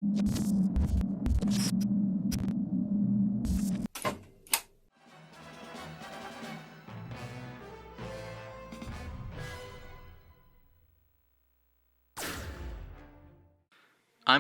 I'm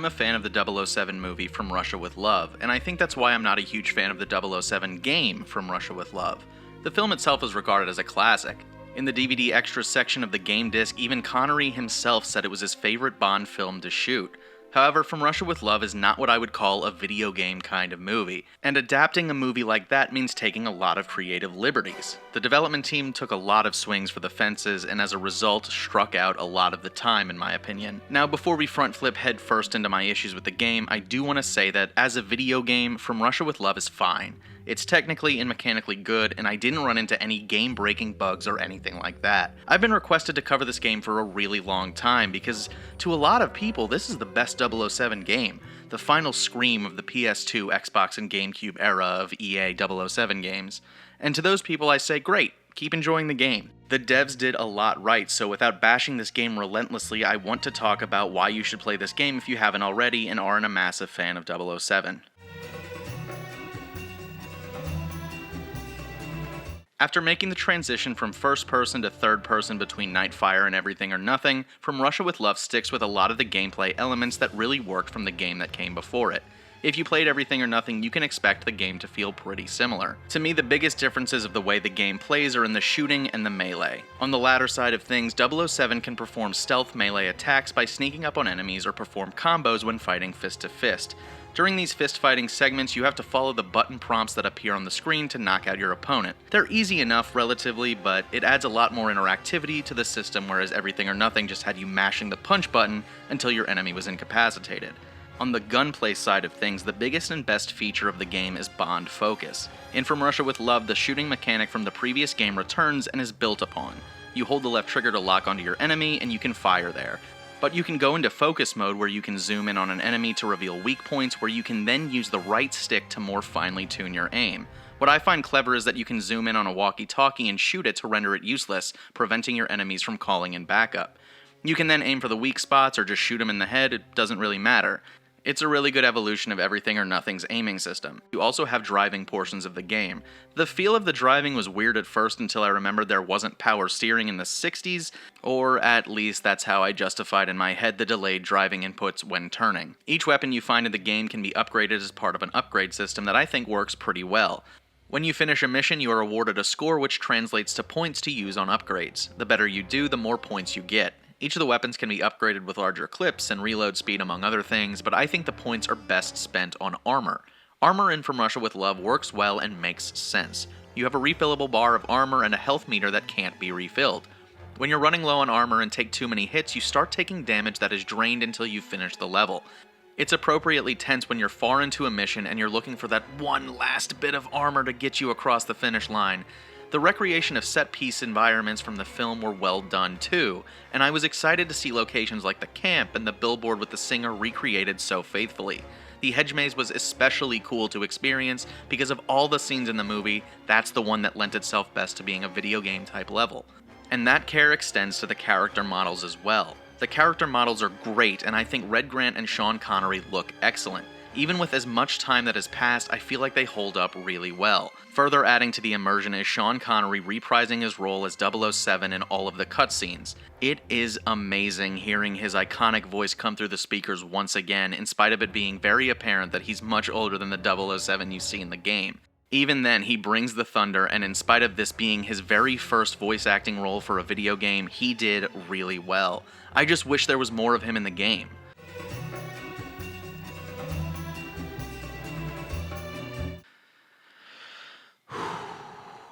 a fan of the 007 movie From Russia with Love, and I think that's why I'm not a huge fan of the 007 game From Russia with Love. The film itself is regarded as a classic. In the DVD extras section of the game disc, even Connery himself said it was his favorite Bond film to shoot. However, From Russia with Love is not what I would call a video game kind of movie, and adapting a movie like that means taking a lot of creative liberties. The development team took a lot of swings for the fences, and as a result, struck out a lot of the time, in my opinion. Now, before we front flip head first into my issues with the game, I do want to say that as a video game, From Russia with Love is fine. It's technically and mechanically good, and I didn't run into any game-breaking bugs or anything like that. I've been requested to cover this game for a really long time because, to a lot of people, this is the best 007 game, the final scream of the PS2, Xbox, and GameCube era of EA 007 games. And to those people I say, great, keep enjoying the game. The devs did a lot right, so without bashing this game relentlessly, I want to talk about why you should play this game if you haven't already and aren't a massive fan of 007. After making the transition from first person to third person between Nightfire and Everything or Nothing, From Russia with Love sticks with a lot of the gameplay elements that really worked from the game that came before it. If you played Everything or Nothing, you can expect the game to feel pretty similar. To me, the biggest differences of the way the game plays are in the shooting and the melee. On the latter side of things, 007 can perform stealth melee attacks by sneaking up on enemies or perform combos when fighting fist to fist. During these fist-fighting segments, you have to follow the button prompts that appear on the screen to knock out your opponent. They're easy enough relatively, but it adds a lot more interactivity to the system, whereas Everything or Nothing just had you mashing the punch button until your enemy was incapacitated. On the gunplay side of things, the biggest and best feature of the game is Bond focus. In From Russia with Love, the shooting mechanic from the previous game returns and is built upon. You hold the left trigger to lock onto your enemy, and you can fire there. But you can go into focus mode where you can zoom in on an enemy to reveal weak points, where you can then use the right stick to more finely tune your aim. What I find clever is that you can zoom in on a walkie-talkie and shoot it to render it useless, preventing your enemies from calling in backup. You can then aim for the weak spots or just shoot them in the head, it doesn't really matter. It's a really good evolution of Everything or Nothing's aiming system. You also have driving portions of the game. The feel of the driving was weird at first until I remembered there wasn't power steering in the 60s, or at least that's how I justified in my head the delayed driving inputs when turning. Each weapon you find in the game can be upgraded as part of an upgrade system that I think works pretty well. When you finish a mission, you are awarded a score which translates to points to use on upgrades. The better you do, the more points you get. Each of the weapons can be upgraded with larger clips and reload speed among other things, but I think the points are best spent on armor. Armor in From Russia with Love works well and makes sense. You have a refillable bar of armor and a health meter that can't be refilled. When you're running low on armor and take too many hits, you start taking damage that is drained until you finish the level. It's appropriately tense when you're far into a mission and you're looking for that one last bit of armor to get you across the finish line. The recreation of set-piece environments from the film were well done too, and I was excited to see locations like the camp and the billboard with the singer recreated so faithfully. The hedge maze was especially cool to experience because of all the scenes in the movie, that's the one that lent itself best to being a video game type level. And that care extends to the character models as well. The character models are great, and I think Red Grant and Sean Connery look excellent. Even with as much time that has passed, I feel like they hold up really well. Further adding to the immersion is Sean Connery reprising his role as 007 in all of the cutscenes. It is amazing hearing his iconic voice come through the speakers once again, in spite of it being very apparent that he's much older than the 007 you see in the game. Even then, he brings the thunder, and in spite of this being his very first voice acting role for a video game, he did really well. I just wish there was more of him in the game.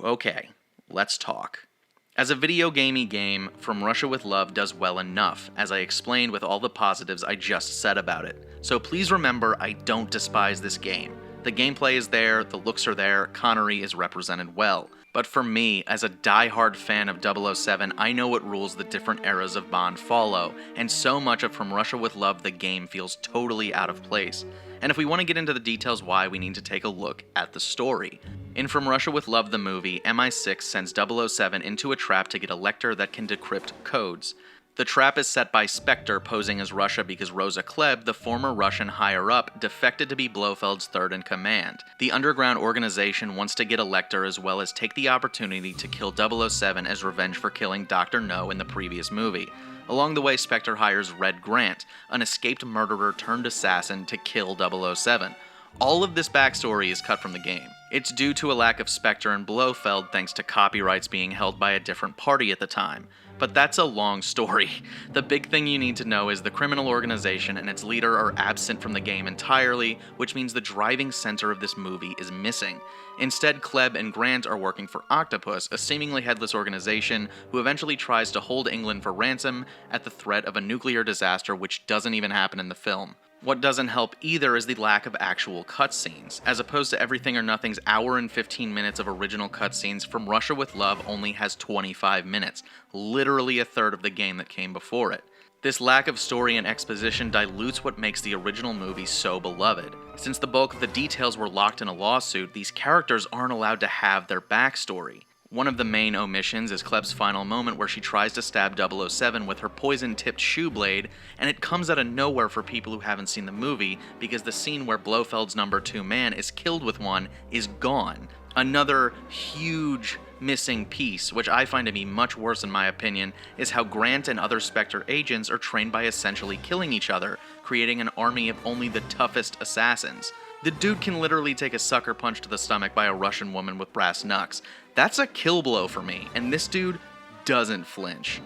Okay, let's talk. As a video gamey game, From Russia with Love does well enough, as I explained with all the positives I just said about it. So please remember, I don't despise this game. The gameplay is there, the looks are there, Connery is represented well. But for me, as a die-hard fan of 007, I know what rules the different eras of Bond follow, and so much of From Russia with Love the game feels totally out of place. And if we want to get into the details why, we need to take a look at the story. In From Russia with Love the movie, MI6 sends 007 into a trap to get a lector that can decrypt codes. The trap is set by Spectre posing as Russia because Rosa Klebb, the former Russian higher-up, defected to be Blofeld's third-in-command. The underground organization wants to get Elector as well as take the opportunity to kill 007 as revenge for killing Dr. No in the previous movie. Along the way, Spectre hires Red Grant, an escaped murderer turned assassin, to kill 007. All of this backstory is cut from the game. It's due to a lack of Spectre and Blofeld thanks to copyrights being held by a different party at the time. But that's a long story. The big thing you need to know is the criminal organization and its leader are absent from the game entirely, which means the driving center of this movie is missing. Instead, Klebb and Grant are working for Octopus, a seemingly headless organization who eventually tries to hold England for ransom at the threat of a nuclear disaster which doesn't even happen in the film. What doesn't help either is the lack of actual cutscenes. As opposed to Everything or Nothing's hour and 15 minutes of original cutscenes, From Russia with Love only has 25 minutes, literally a third of the game that came before it. This lack of story and exposition dilutes what makes the original movie so beloved. Since the bulk of the details were locked in a lawsuit, these characters aren't allowed to have their backstory. One of the main omissions is Klebb's final moment where she tries to stab 007 with her poison-tipped shoe blade, and it comes out of nowhere for people who haven't seen the movie because the scene where Blofeld's number 2 man is killed with one is gone. Another huge missing piece, which I find to be much worse in my opinion, is how Grant and other Spectre agents are trained by essentially killing each other, creating an army of only the toughest assassins. The dude can literally take a sucker punch to the stomach by a Russian woman with brass knucks. That's a kill blow for me, and this dude doesn't flinch.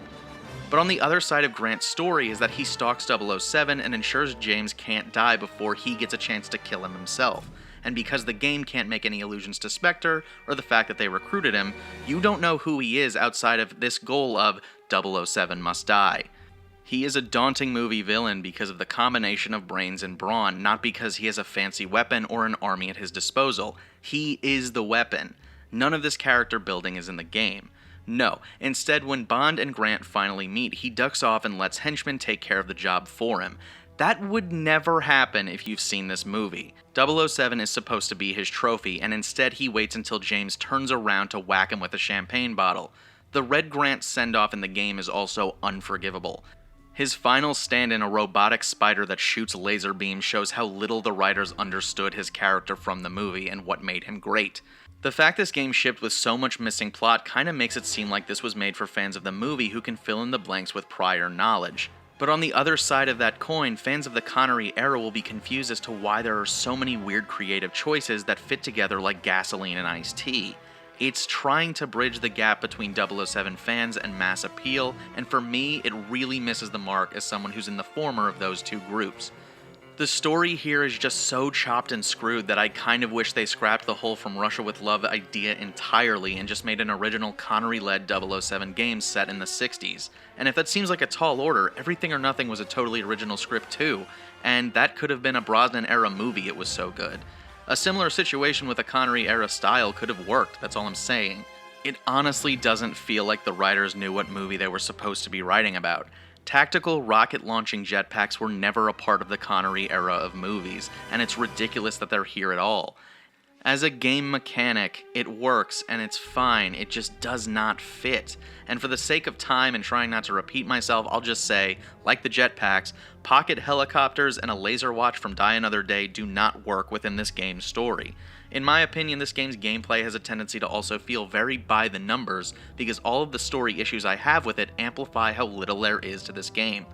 But on the other side of Grant's story is that he stalks 007 and ensures James can't die before he gets a chance to kill him himself. And because the game can't make any allusions to Spectre, or the fact that they recruited him, you don't know who he is outside of this goal of 007 must die. He is a daunting movie villain because of the combination of brains and brawn, not because he has a fancy weapon or an army at his disposal. He is the weapon. None of this character building is in the game. No, instead when Bond and Grant finally meet, he ducks off and lets henchmen take care of the job for him. That would never happen if you've seen this movie. 007 is supposed to be his trophy, and instead he waits until James turns around to whack him with a champagne bottle. The Red Grant send-off in the game is also unforgivable. His final stand-in, a robotic spider that shoots laser beams, shows how little the writers understood his character from the movie and what made him great. The fact this game shipped with so much missing plot kinda makes it seem like this was made for fans of the movie who can fill in the blanks with prior knowledge. But on the other side of that coin, fans of the Connery era will be confused as to why there are so many weird creative choices that fit together like gasoline and iced tea. It's trying to bridge the gap between 007 fans and mass appeal, and for me, it really misses the mark as someone who's in the former of those two groups. The story here is just so chopped and screwed that I kind of wish they scrapped the whole From Russia with Love idea entirely and just made an original Connery-led 007 game set in the 60s. And if that seems like a tall order, Everything or Nothing was a totally original script too, and that could have been a Brosnan-era movie, it was so good. A similar situation with a Connery-era style could have worked, that's all I'm saying. It honestly doesn't feel like the writers knew what movie they were supposed to be writing about. Tactical rocket-launching jetpacks were never a part of the Connery era of movies, and it's ridiculous that they're here at all. As a game mechanic, it works, and it's fine, it just does not fit. And for the sake of time and trying not to repeat myself, I'll just say, like the jetpacks, pocket helicopters and a laser watch from Die Another Day do not work within this game's story. In my opinion, this game's gameplay has a tendency to also feel very by the numbers, because all of the story issues I have with it amplify how little there is to this game.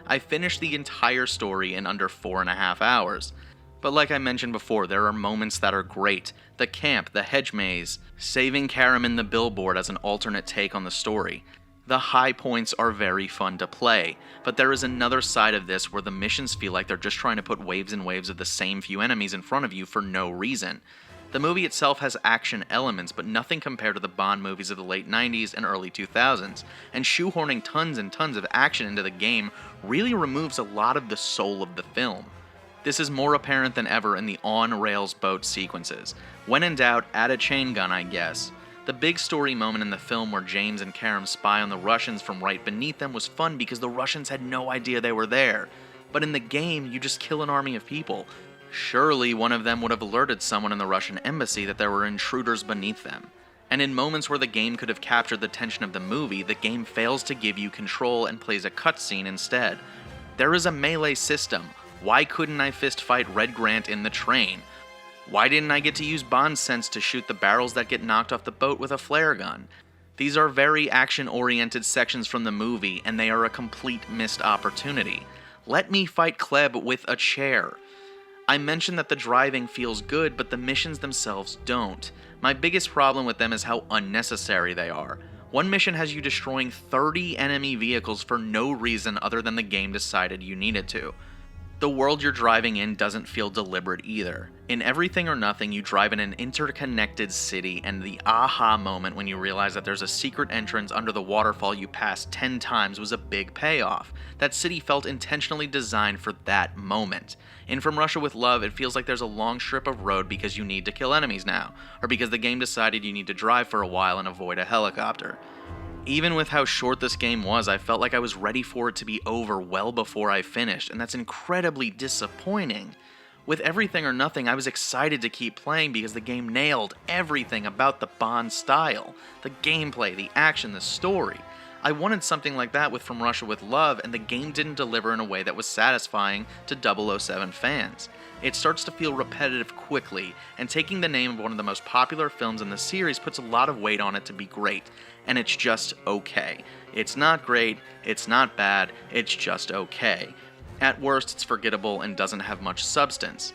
I finished the entire story in under 4.5 hours. But like I mentioned before, there are moments that are great. The camp, the hedge maze, saving Karaman the billboard as an alternate take on the story. The high points are very fun to play, but there is another side of this where the missions feel like they're just trying to put waves and waves of the same few enemies in front of you for no reason. The movie itself has action elements, but nothing compared to the Bond movies of the late 90s and early 2000s, and shoehorning tons and tons of action into the game really removes a lot of the soul of the film. This is more apparent than ever in the on-rails boat sequences. When in doubt, add a chain gun, I guess. The big story moment in the film where James and Karam spy on the Russians from right beneath them was fun because the Russians had no idea they were there. But in the game, you just kill an army of people. Surely one of them would have alerted someone in the Russian embassy that there were intruders beneath them. and in moments where the game could have captured the tension of the movie, the game fails to give you control and plays a cutscene instead. There is a melee system. Why couldn't I fist fight Red Grant in the train? Why didn't I get to use Bond sense to shoot the barrels that get knocked off the boat with a flare gun? These are very action-oriented sections from the movie, and they are a complete missed opportunity. Let me fight Kleb with a chair. I mentioned that the driving feels good, but the missions themselves don't. My biggest problem with them is how unnecessary they are. One mission has you destroying 30 enemy vehicles for no reason other than the game decided you needed to. The world you're driving in doesn't feel deliberate either. In Everything or Nothing, you drive in an interconnected city, and the aha moment when you realize that there's a secret entrance under the waterfall you passed 10 times was a big payoff. That city felt intentionally designed for that moment. In From Russia with Love, it feels like there's a long strip of road because you need to kill enemies now, or because the game decided you need to drive for a while and avoid a helicopter. Even with how short this game was, I felt like I was ready for it to be over well before I finished, and that's incredibly disappointing. With Everything or Nothing, I was excited to keep playing because the game nailed everything about the Bond style. The gameplay, the action, the story. I wanted something like that with From Russia with Love, and the game didn't deliver in a way that was satisfying to 007 fans. It starts to feel repetitive quickly, and taking the name of one of the most popular films in the series puts a lot of weight on it to be great, and it's just okay. It's not great, it's not bad, it's just okay. At worst, it's forgettable and doesn't have much substance.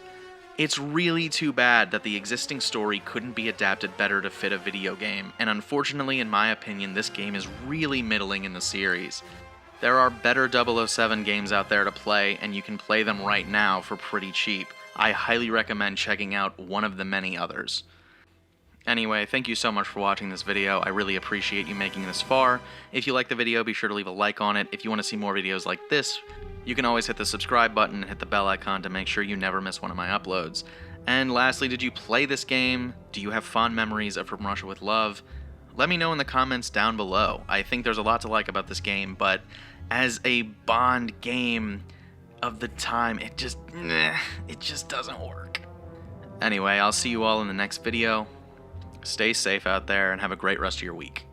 It's really too bad that the existing story couldn't be adapted better to fit a video game, and unfortunately, in my opinion, this game is really middling in the series. There are better 007 games out there to play, and you can play them right now for pretty cheap. I highly recommend checking out one of the many others. Anyway, thank you so much for watching this video. I really appreciate you making this far. If you like the video, be sure to leave a like on it. If you want to see more videos like this, you can always hit the subscribe button and hit the bell icon to make sure you never miss one of my uploads. And lastly, did you play this game? Do you have fond memories of From Russia with Love? Let me know in the comments down below. I think there's a lot to like about this game, but as a Bond game of the time, it just doesn't work. Anyway, I'll see you all in the next video. Stay safe out there and have a great rest of your week.